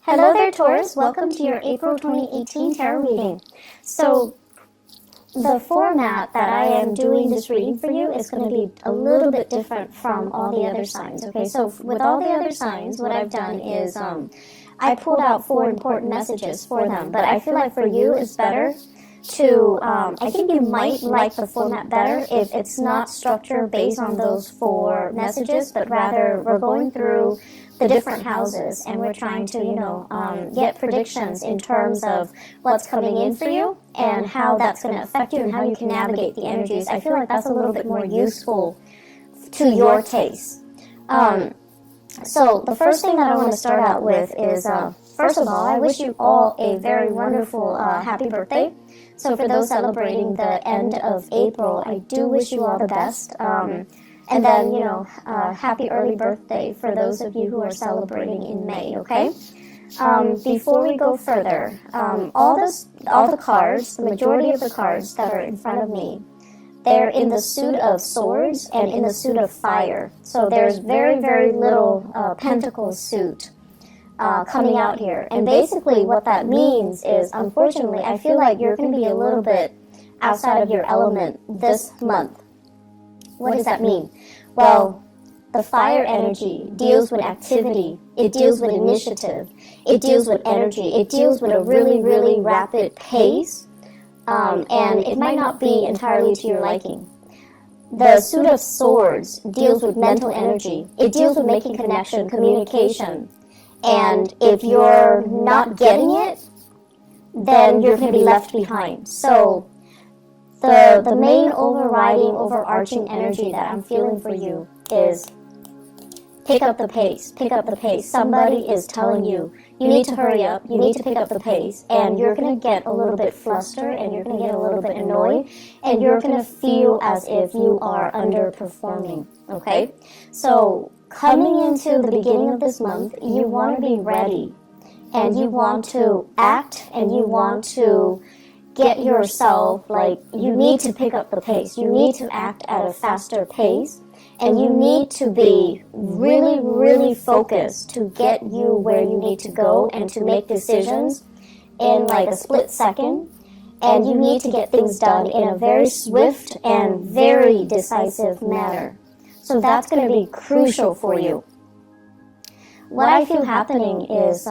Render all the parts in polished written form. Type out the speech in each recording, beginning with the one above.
Hello there, Taurus. Welcome to your April 2018 tarot reading. So, the format that I am doing this reading for you is going to be a little bit different from all the other signs, okay? So, with all the other signs, what I've done is I pulled out 4 important messages for them, but I feel like for you, it's better to, I think you might like the format better if it's not structured based on those 4 messages, but rather we're going through the different houses and we're trying to, get predictions in terms of what's coming in for you and how that's going to affect you and how you can navigate the energies. I feel like that's a little bit more useful to your taste. So the first thing that I want to start out with is, first of all, I wish you all a very wonderful happy birthday. So for those celebrating the end of April, I do wish you all the best. And then, happy early birthday for those of you who are celebrating in May, okay? Before we go further, all the cards, the majority of the cards that are in front of me, they're in the suit of swords and in the suit of fire. So there's very, very little pentacle suit coming out here. And basically what that means is, unfortunately, I feel like you're going to be a little bit outside of your element this month. What does that mean? Well, the fire energy deals with activity. It deals with initiative. It deals with energy. It deals with a really, really rapid pace. And it might not be entirely to your liking. The suit of swords deals with mental energy. It deals with making connection, communication. And if you're not getting it, then you're going to be left behind. So the main overarching energy that I'm feeling for you is pick up the pace, pick up the pace. Somebody is telling you, you need to hurry up, you need to pick up the pace, and you're going to get a little bit flustered, and you're going to get a little bit annoyed, and you're going to feel as if you are underperforming, okay? So coming into the beginning of this month, you want to be ready, and you want to act, and you want to get yourself, you need to pick up the pace. You need to act at a faster pace. And you need to be really, really focused to get you where you need to go and to make decisions in a split second. And you need to get things done in a very swift and very decisive manner. So that's going to be crucial for you. What I feel happening is,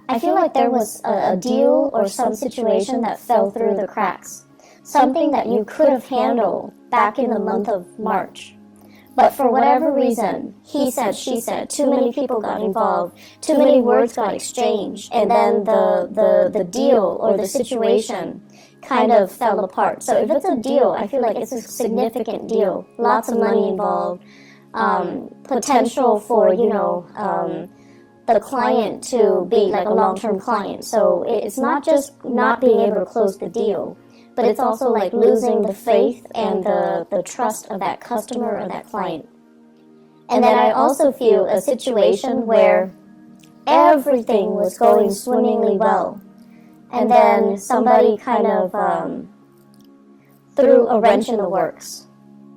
I feel like there was a deal or some situation that fell through the cracks. Something that you could have handled back in the month of March. But for whatever reason, he said, she said, too many people got involved, too many words got exchanged, and then the deal or the situation kind of fell apart. So if it's a deal, I feel like it's a significant deal. Lots of money involved, potential for, the client to be a long-term client. So it's not just not being able to close the deal, but it's also losing the faith and the trust of that customer or that client. And then I also feel a situation where everything was going swimmingly well. And then somebody kind of threw a wrench in the works.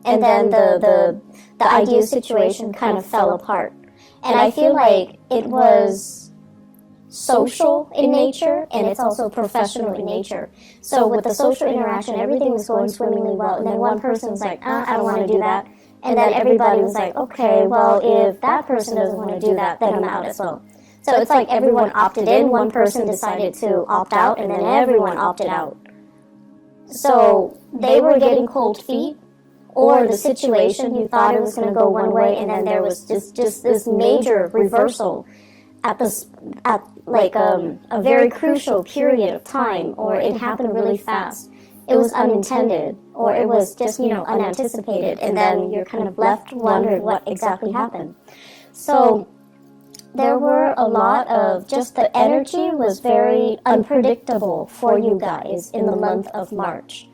And then the ideal situation kind of fell apart. And I feel like it was social in nature, and it's also professional in nature. So with the social interaction, everything was going swimmingly well, and then one person was like, I don't want to do that. And then everybody was like, okay, well, if that person doesn't want to do that, then I'm out as well. So it's like everyone opted in, one person decided to opt out, and then everyone opted out. So they were getting cold feet, or the situation, you thought it was going to go one way, and then there was just this major reversal at a very crucial period of time, or it happened really fast. It was unintended, or it was just, unanticipated, and then you're kind of left wondering what exactly happened. So there were a lot of, just the energy was very unpredictable for you guys in the month of March.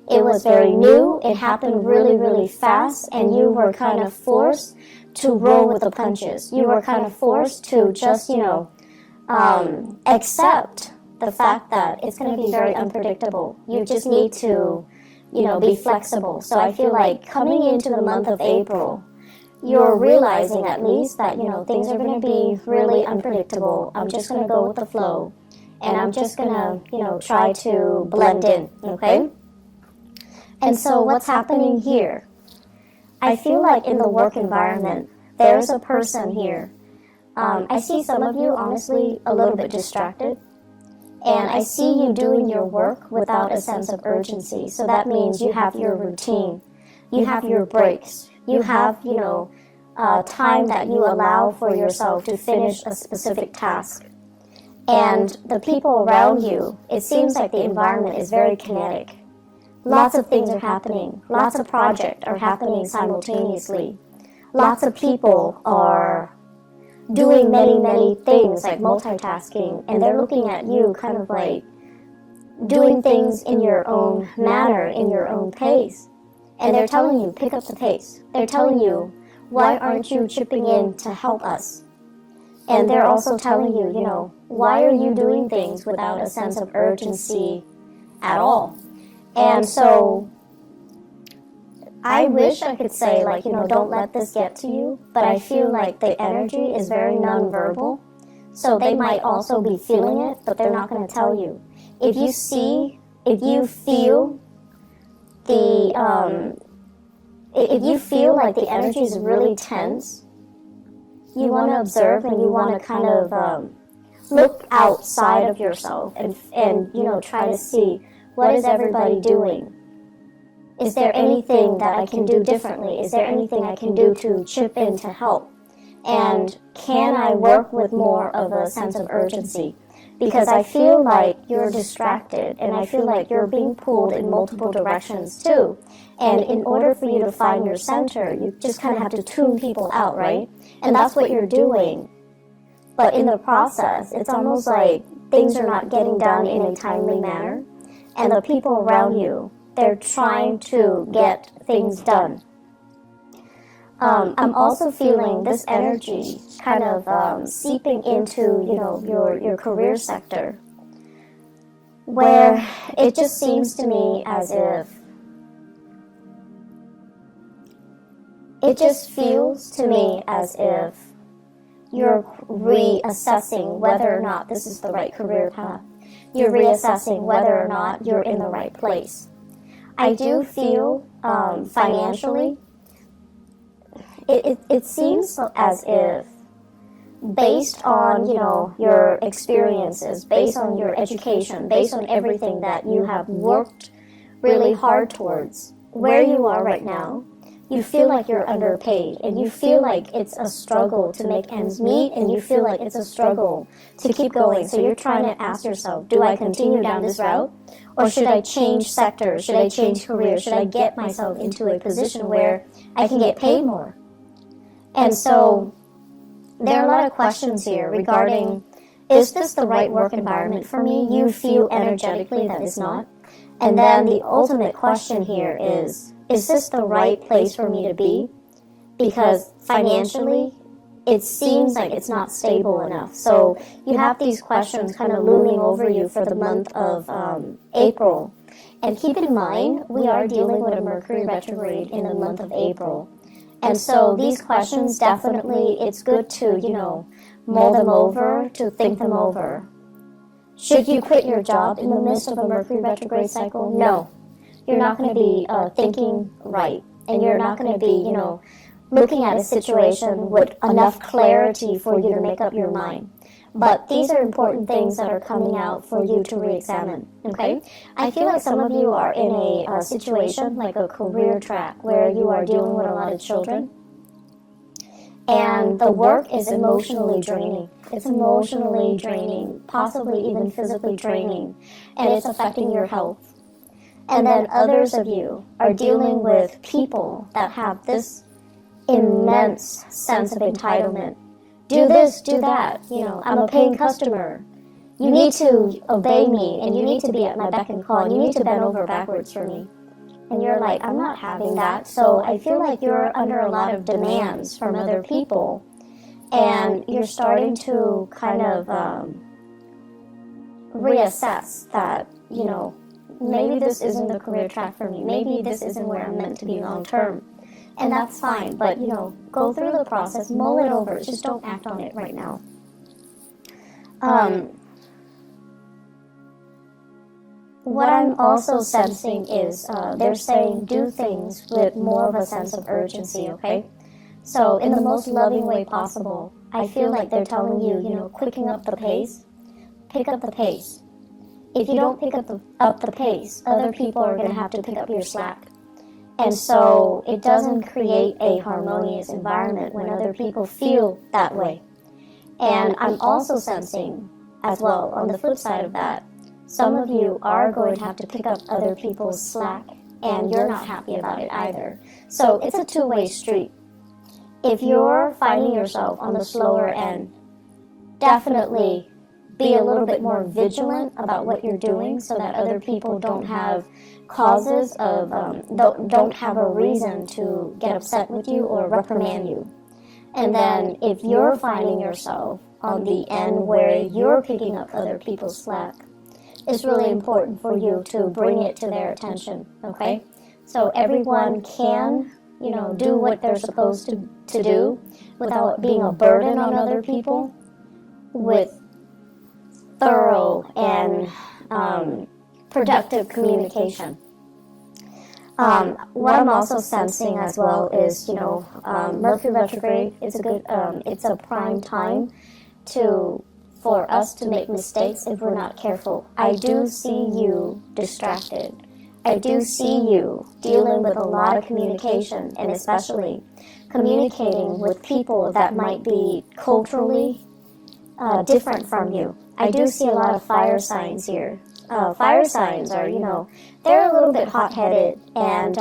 It was very new, it happened really, really fast, and you were kind of forced to roll with the punches. You were kind of forced to just, accept the fact that it's going to be very unpredictable. You just need to, be flexible. So I feel like coming into the month of April, you're realizing at least that, things are going to be really unpredictable. I'm just going to go with the flow, and I'm just going to, try to blend in, okay? And so what's happening here? I feel like in the work environment, there's a person here. I see some of you, honestly, a little bit distracted. And I see you doing your work without a sense of urgency. So that means you have your routine. You have your breaks. You have, time that you allow for yourself to finish a specific task. And the people around you, it seems like the environment is very kinetic. Lots of things are happening. Lots of projects are happening simultaneously. Lots of people are doing many, many things, like multitasking, and they're looking at you kind of like doing things in your own manner, in your own pace. And they're telling you, pick up the pace. They're telling you, why aren't you chipping in to help us? And they're also telling you, why are you doing things without a sense of urgency at all? And so I wish I could say, like, don't let this get to you, but I feel like the energy is very nonverbal. So they might also be feeling it, but they're not going to tell you. If you feel like the energy is really tense, you want to observe and you want to kind of look outside of yourself and try to see, what is everybody doing? Is there anything that I can do differently? Is there anything I can do to chip in to help? And can I work with more of a sense of urgency? Because I feel like you're distracted, and I feel like you're being pulled in multiple directions too. And in order for you to find your center, you just kind of have to tune people out, right? And that's what you're doing. But in the process, it's almost like things are not getting done in a timely manner. And the people around you, they're trying to get things done. I'm also feeling this energy kind of seeping into, your career sector, where it just seems to me as if, it just feels to me as if you're reassessing whether or not this is the right career path. You're reassessing whether or not you're in the right place. I do feel financially, it seems as if, based on your experiences, based on your education, based on everything that you have worked really hard towards, where you are right now, you feel like you're underpaid, and you feel like it's a struggle to make ends meet, and you feel like it's a struggle to keep going. So you're trying to ask yourself, do I continue down this route? Or should I change sectors? Should I change career? Should I get myself into a position where I can get paid more? And so there are a lot of questions here regarding, is this the right work environment for me? You feel energetically that it's not. And then the ultimate question here is this the right place for me to be? Because financially, it seems like it's not stable enough. So you have these questions kind of looming over you for the month of April. And keep in mind, we are dealing with a Mercury retrograde in the month of April. And so these questions, definitely, it's good to, mull them over, to think them over. Should you quit your job in the midst of a Mercury retrograde cycle? No. You're not going to be thinking right. And you're not going to be, looking at a situation with enough clarity for you to make up your mind. But these are important things that are coming out for you to re-examine, okay? I feel like some of you are in a situation, like a career track, where you are dealing with a lot of children. And the work is emotionally draining. It's emotionally draining, possibly even physically draining. And it's affecting your health. And then others of you are dealing with people that have this immense sense of entitlement. Do this, do that. I'm a paying customer. You need to obey me, and you need to be at my beck and call, and you need to bend over backwards for me. And you're like, I'm not having that. So I feel like you're under a lot of demands from other people, and you're starting to kind of reassess that, maybe this isn't the career track for me. Maybe this isn't where I'm meant to be long term. And that's fine, but, go through the process, mull it over, just don't act on it right now. What I'm also sensing is they're saying do things with more of a sense of urgency, okay? So in the most loving way possible, I feel like they're telling you, quicken up the pace, pick up the pace. If you don't pick up the pace, other people are going to have to pick up your slack. And so it doesn't create a harmonious environment when other people feel that way. And I'm also sensing as well, on the flip side of that, some of you are going to have to pick up other people's slack, and you're not happy about it either. So it's a two-way street. If you're finding yourself on the slower end, definitely be a little bit more vigilant about what you're doing so that other people don't have causes of, don't have a reason to get upset with you or reprimand you. And then if you're finding yourself on the end where you're picking up other people's slack, it's really important for you to bring it to their attention, okay? So everyone can, do what they're supposed to do without being a burden on other people with thorough and productive communication. What I'm also sensing as well is, Mercury retrograde. It's a prime time for us to make mistakes if we're not careful. I do see you distracted. I do see you dealing with a lot of communication, and especially communicating with people that might be culturally different from you. I do see a lot of fire signs here. Fire signs are, they're a little bit hot-headed, and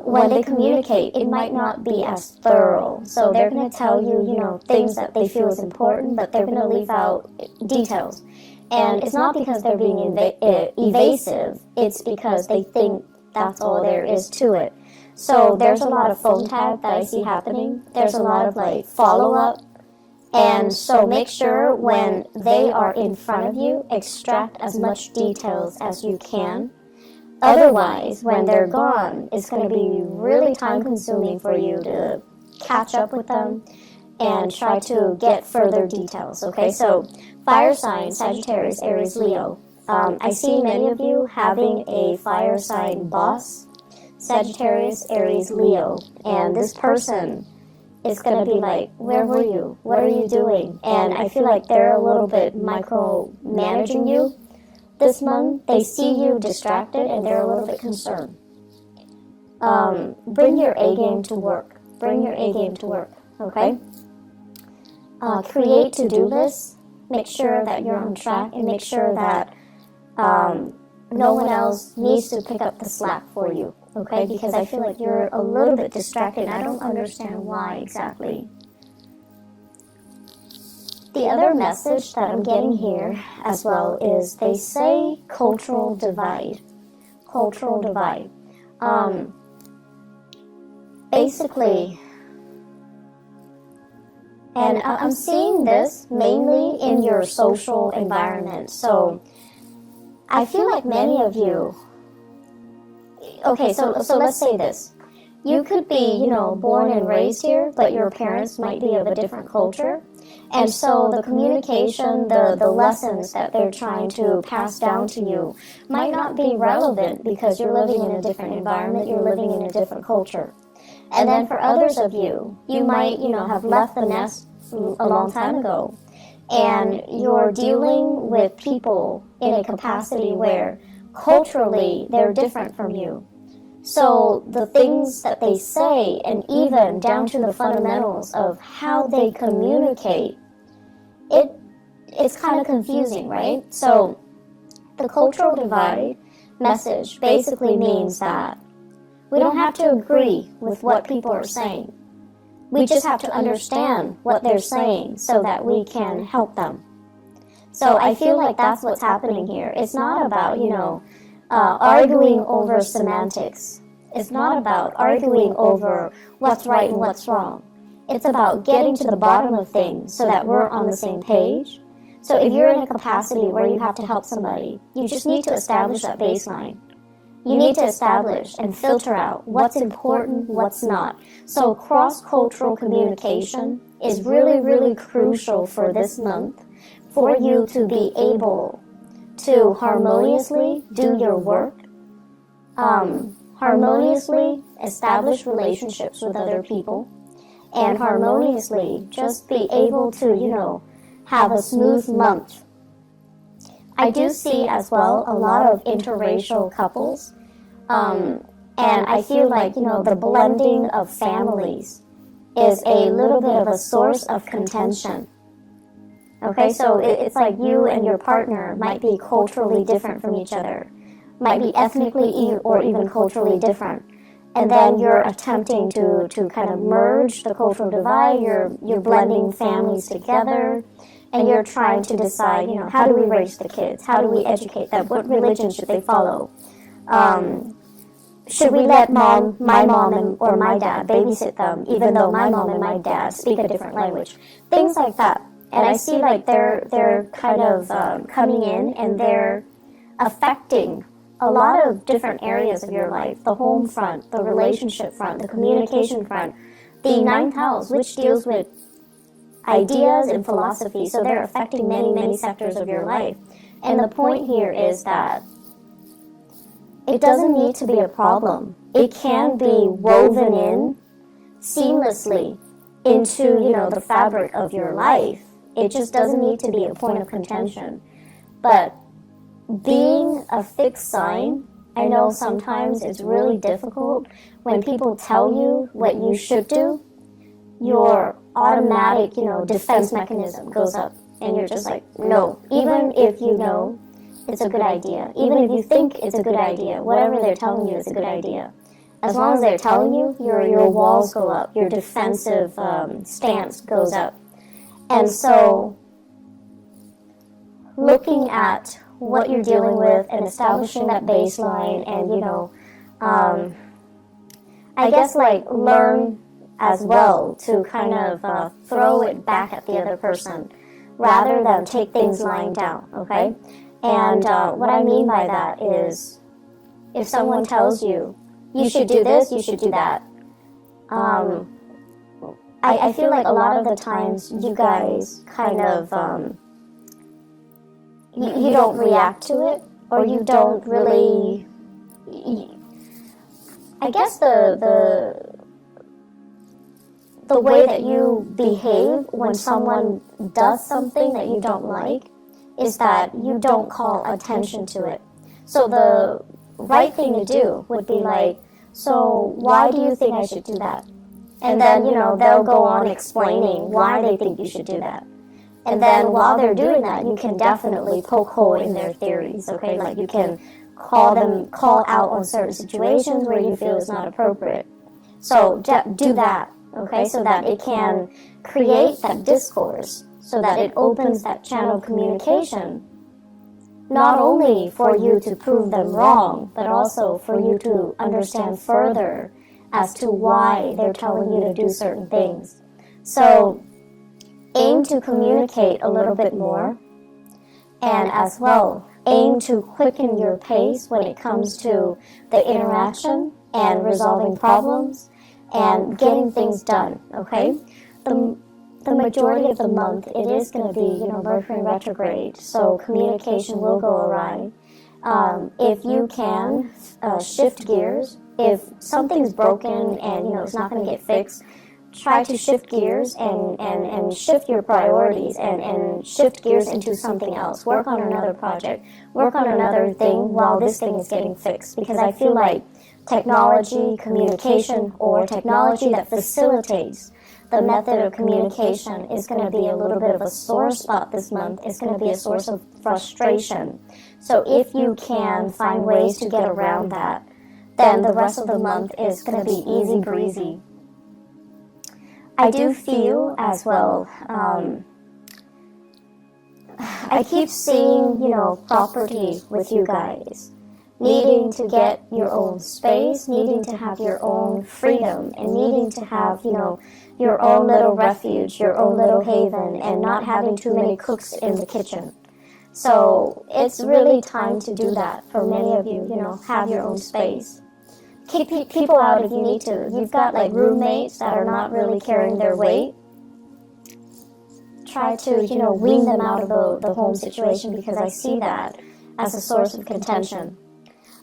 when they communicate, it might not be as thorough. So they're going to tell you, things that they feel is important, but they're going to leave out details. And it's not because they're being evasive, it's because they think that's all there is to it. So there's a lot of phone tag that I see happening. There's a lot of follow-up. And so make sure when they are in front of you, extract as much details as you can. Otherwise, when they're gone, it's going to be really time-consuming for you to catch up with them and try to get further details, okay? So fire sign, Sagittarius, Aries, Leo. I see many of you having a fire sign boss, Sagittarius, Aries, Leo. And this person is going to be like, where were you? What are you doing? And I feel like they're a little bit micromanaging you. This month, they see you distracted and they're a little bit concerned. Bring your A game to work. Bring your A game to work, okay? Create to-do lists. Make sure that you're on track and make sure that no one else needs to pick up the slack for you, okay? Because I feel like you're a little bit distracted. I don't understand why exactly. The other message that I'm getting here as well is they say cultural divide. Cultural divide. Basically, and I'm seeing this mainly in your social environment. So I feel like many of you, okay, so let's say this. You could be, born and raised here, but your parents might be of a different culture. And so the communication, the lessons that they're trying to pass down to you might not be relevant because you're living in a different environment, you're living in a different culture. And then for others of you, you might, have left the nest a long time ago. And you're dealing with people in a capacity where culturally they're different from you. So the things that they say, and even down to the fundamentals of how they communicate, it's kind of confusing, right? So the cultural divide message basically means that we don't have to agree with what people are saying. We just have to understand what they're saying so that we can help them. So I feel like that's what's happening here. It's not about, arguing over semantics. It's not about arguing over what's right and what's wrong. It's about getting to the bottom of things so that we're on the same page. So if you're in a capacity where you have to help somebody, you just need to establish that baseline. you need to establish and filter out what's important, what's not. So cross-cultural communication is really, really crucial for this month for you to be able to harmoniously do your work, harmoniously establish relationships with other people, and harmoniously just be able to, you know, have a smooth month. I do see as well a lot of interracial couples, and I feel like, you know, the blending of families is a little bit of a source of contention. Okay, so it's like you and your partner might be culturally different from each other, might be ethnically or even culturally different, and then you're attempting to kind of merge the cultural divide, you're blending families together, and you're trying to decide, you know, how do we raise the kids? How do we educate them? What religion should they follow? Should we let my mom or my dad babysit them, even though my mom and my dad speak a different language? Things like that. And I see like they're kind of coming in and they're affecting a lot of different areas of your life. The home front, the relationship front, the communication front, the ninth house, which deals with ideas and philosophy. So they're affecting many, many sectors of your life. And the point here is that it doesn't need to be a problem. It can be woven in seamlessly into, you know, the fabric of your life. It just doesn't need to be a point of contention. But being a fixed sign, I know sometimes it's really difficult when people tell you what you should do. Your automatic, you know, defense mechanism goes up, and you're just like, no. Even if you know it's a good idea, even if you think it's a good idea, whatever they're telling you is a good idea, as long as they're telling you, your walls go up, your defensive stance goes up. And so looking at what you're dealing with and establishing that baseline, and, you know, I guess like learn as well to kind of throw it back at the other person rather than take things lying down, okay? And what I mean by that is if someone tells you, you should do this, you should do that, I feel like a lot of the times you guys kind of, you don't react to it, or you don't really, I guess the way that you behave when someone does something that you don't like is that you don't call attention to it. So the right thing to do would be like, so why do you think I should do that? And then, you know, they'll go on explaining why they think you should do that. And then while they're doing that, you can definitely poke hole in their theories, okay? Like you can call out on certain situations where you feel it's not appropriate. So do that, okay? So that it can create that discourse, so that it opens that channel of communication, not only for you to prove them wrong, but also for you to understand further as to why they're telling you to do certain things. So aim to communicate a little bit more, and as well aim to quicken your pace when it comes to the interaction and resolving problems and getting things done, okay? The majority of the month, it is going to be, you know, Mercury retrograde, so communication will go awry. If you can shift gears, if something's broken and, you know, it's not going to get fixed, try to shift gears and shift your priorities and shift gears into something else. Work on another project. Work on another thing while this thing is getting fixed. Because I feel like technology, communication, or technology that facilitates the method of communication is going to be a little bit of a sore spot this month. It's going to be a source of frustration. So if you can find ways to get around that, then the rest of the month is going to be easy breezy. I do feel as well, I keep seeing, you know, property with you guys, needing to get your own space, needing to have your own freedom, and needing to have, you know, your own little refuge, your own little haven, and not having too many cooks in the kitchen. So it's really time to do that for many of you, have your own space. Kick people out if you need to. You've got like roommates that are not really carrying their weight. Try to, wean them out of the home situation, because I see that as a source of contention.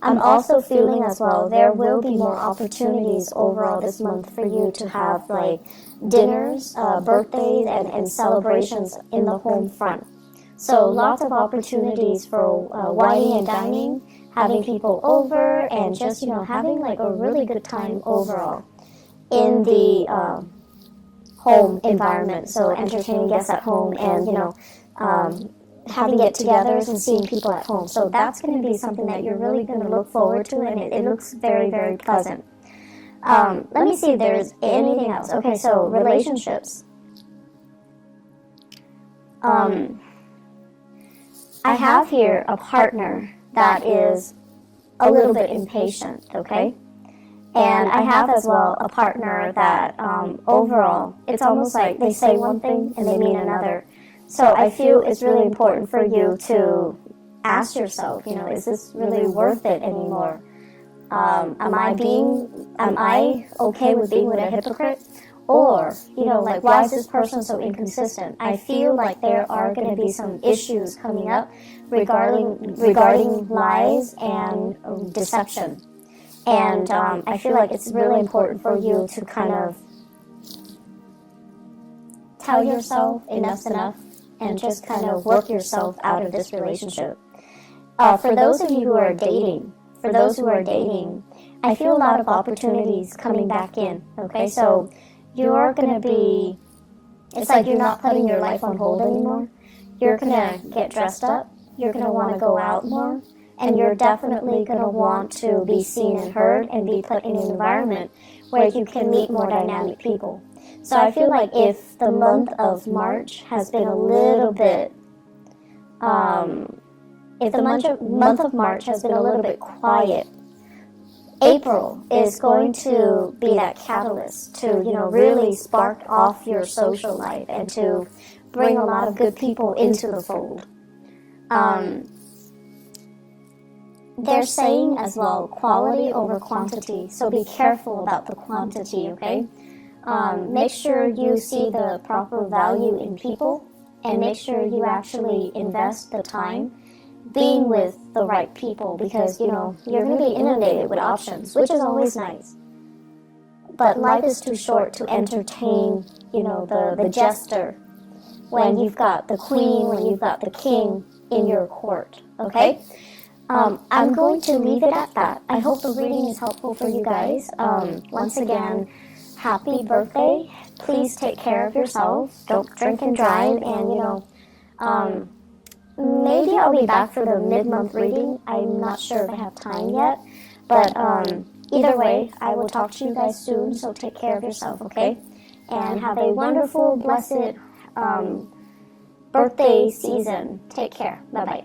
I'm also feeling as well, there will be more opportunities overall this month for you to have like dinners, birthdays, and celebrations in the home front. So lots of opportunities for wining and dining, having people over, and just, having like a really good time overall in the home environment. So entertaining guests at home and, having get-togethers and seeing people at home. So that's going to be something that you're really going to look forward to, and it looks very, very pleasant. Let me see if there's anything else. Okay, so relationships. I have here a partner that is a little bit impatient, okay? And I have as well a partner that overall, it's almost like they say one thing and they mean another. So I feel it's really important for you to ask yourself, is this really worth it anymore? Am I okay with being with a hypocrite? Or, like, why is this person so inconsistent? I feel like there are going to be some issues coming up regarding lies and deception. And I feel like it's really important for you to kind of tell yourself enough's enough, and just kind of work yourself out of this relationship. For those of you who are dating, I feel a lot of opportunities coming back in, okay? So you're going to be, it's like you're not putting your life on hold anymore. You're going to get dressed up. You're going to want to go out more. And you're definitely going to want to be seen and heard and be put in an environment where you can meet more dynamic people. So I feel like if the month of March has been a little bit, if the month of March has been a little bit quiet, April is going to be that catalyst to, really spark off your social life and to bring a lot of good people into the fold. They're saying as well, quality over quantity. So be careful about the quantity, okay? Make sure you see the proper value in people, and make sure you actually invest the time being with the right people, because, you're going to be inundated with options, which is always nice. But life is too short to entertain, the jester when you've got the queen, when you've got the king in your court, okay? I'm going to leave it at that. I hope the reading is helpful for you guys. Once again, happy birthday. Please take care of yourself. Don't drink and drive. And, maybe I'll be back for the mid-month reading. I'm not sure if I have time yet. But either way, I will talk to you guys soon. So take care of yourself, okay? And have a wonderful, blessed birthday season. Take care. Bye-bye.